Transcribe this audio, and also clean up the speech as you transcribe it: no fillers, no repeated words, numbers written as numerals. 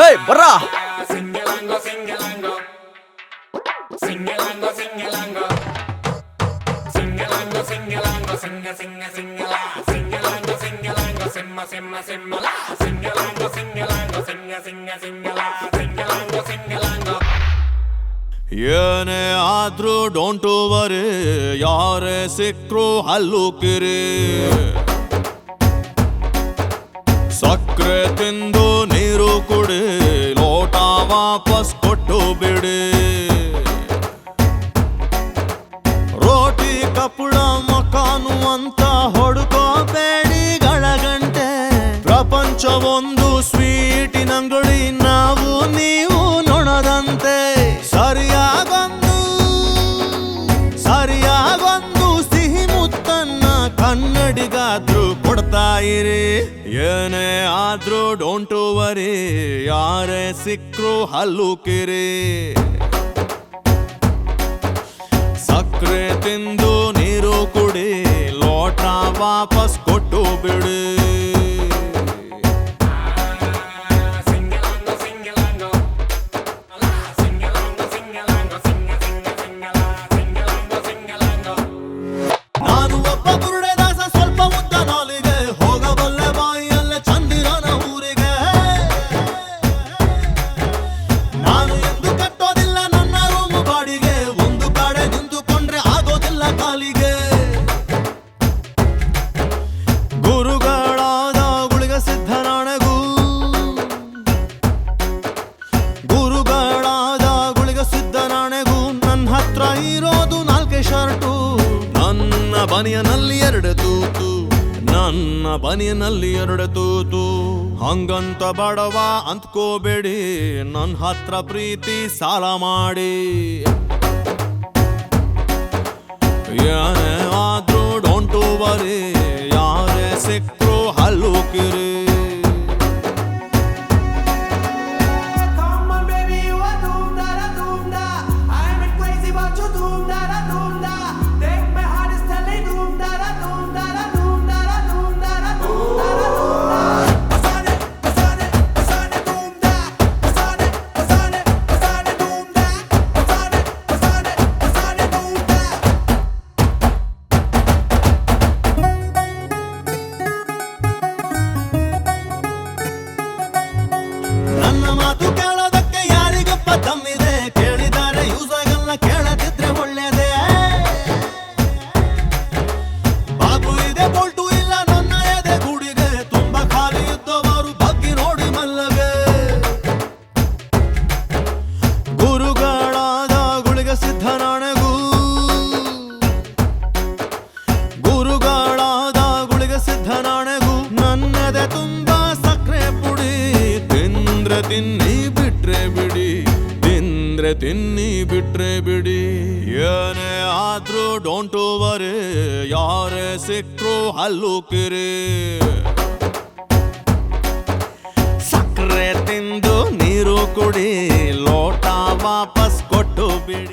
ಏಯ್ ಬರ್ರಾ ಏನೇ ಆದ್ರೂ ಡೋಂಟ್ ವರಿ ಯಾರೇ ಸಿಕ್ರು ಹಲ್ಲು ಕಿರಿ ಸಕ್ಕರೆ ತಿಂದು ನೀರು ಕುಡಿ ಲೋಟ ವಾಪಸ್ ಕೊಟ್ಟು ಬಿಡಿ ರೋಟಿ ಕಪುಡ ಮಕಾನು ಅಂತ ಹೊಡ್ಕೋಬೇಡಿ ಗಳಗಂಟೆ ಪ್ರಪಂಚ ಒಂದು ಸ್ವೀಟಿನಂಗಡಿ ನಾವು ನೀವು ನೊಣದಂತೆ ಸರಿಯಾಗೊಂದು ಸಿಹಿ ಮುತ್ತನ್ನ ಕನ್ನಡಿಗಾದ್ರೂ ಕೊಡ್ತಾ ಇರಿ ಏನೇ ಆದ್ರೂ ಡೋಂಟ್ ವರಿ ಯಾರೇ ಸಿಕ್ರು ಹಲ್ಲು ಕಿರಿ ಸಕ್ಕರೆ ತಿಂದು ನೀರು ಕುಡಿ ಲೋಟ ವಾಪಸ್ ಕೊಟ್ಟು ಬಿಡಿ ನಾನು ಒಬ್ಬ ಬುರುಡೆದಾಸ ಸ್ವಲ್ಪ ಉದ್ದ ನಾಲಿಗೆ ಹೋಗಬಲ್ಲೆ ಬಾಯಿಯಲ್ಲೇ ಚಂದಿರನ ಊರಿಗೆ ನಾನು ಎಂದು ಕಟ್ಟೋದಿಲ್ಲ ನನ್ನ ರೂಮು ಬಾಡಿಗೆ ಒಂದು ಕಡೆ ನಿಂತುಕೊಂಡ್ರೆ ಆಗೋದಿಲ್ಲ ಕಾಲಿಗೆ ಗುರುಗಳಾದ ಗುಳಿಗ ಸಿದ್ಧನಾಣೆಗೂ ಸಿದ್ಧನಾಣೆಗೂ ನನ್ನ ಹತ್ರ ಇರೋದು 4 ಶರ್ಟು ನನ್ನ ಬನಿಯನಲ್ಲಿ ಎರಡು ತೂತು ಹಂಗಂತ ಬಡವ ಅಂದ್ಕೋಬೇಡಿ ನನ್ನ ಹತ್ರ ಪ್ರೀತಿ ಸಾಲ ಮಾಡಿ ಏನೇ ಆದ್ರೂ ಡೋಂಟ್ ವರಿ ಯಾರೇ ಸಿಕ್ರು ಹಲ್ಲು ಕಿರಿ ನನ್ನ ಮಾತು ಕೇಳೋದಕ್ಕೆ ಯಾರಿಗಪ್ಪ ತಮ್ಮಿದೆ ಕೇಳಿದ್ದಾರೆ ಯೂಸ್ ಆಗಲ್ಲ ಕೇಳದಿದ್ರೆ ಒಳ್ಳೇದೇ ಬಾಬು ಇದೆ ಬೋಲ್ಟು ಇಲ್ಲ ನನ್ನ ಎದೆ ಗೂಡಿಗೆ ತುಂಬಾ ಖಾಲಿ ಇದ್ದವರು ಬಗ್ಗಿ ನೋಡಿ ಮಲ್ಲಗೆ ಗುರುಗಳಾದ ಗುಳಿಗ ಸಿದ್ಧನಾಣೆಗೂ ನನ್ನೆದೆ ತುಂಬಾ ಸಕ್ಕರೆ ಪುಡಿ ತಿನ್ನಿ ಬಿಟ್ರೆ ಬಿಡಿ ಏನೇ ಆದ್ರೂ ಡೋಂಟ್ ವರಿ ಯಾರೇ ಸಿಕ್ರು ಹಲ್ಲು ಕಿರಿ ಸಕ್ಕರೆ ತಿಂದು ನೀರು ಕುಡಿ ಲೋಟ ವಾಪಸ್ ಕೊಟ್ಟು ಬಿಡಿ.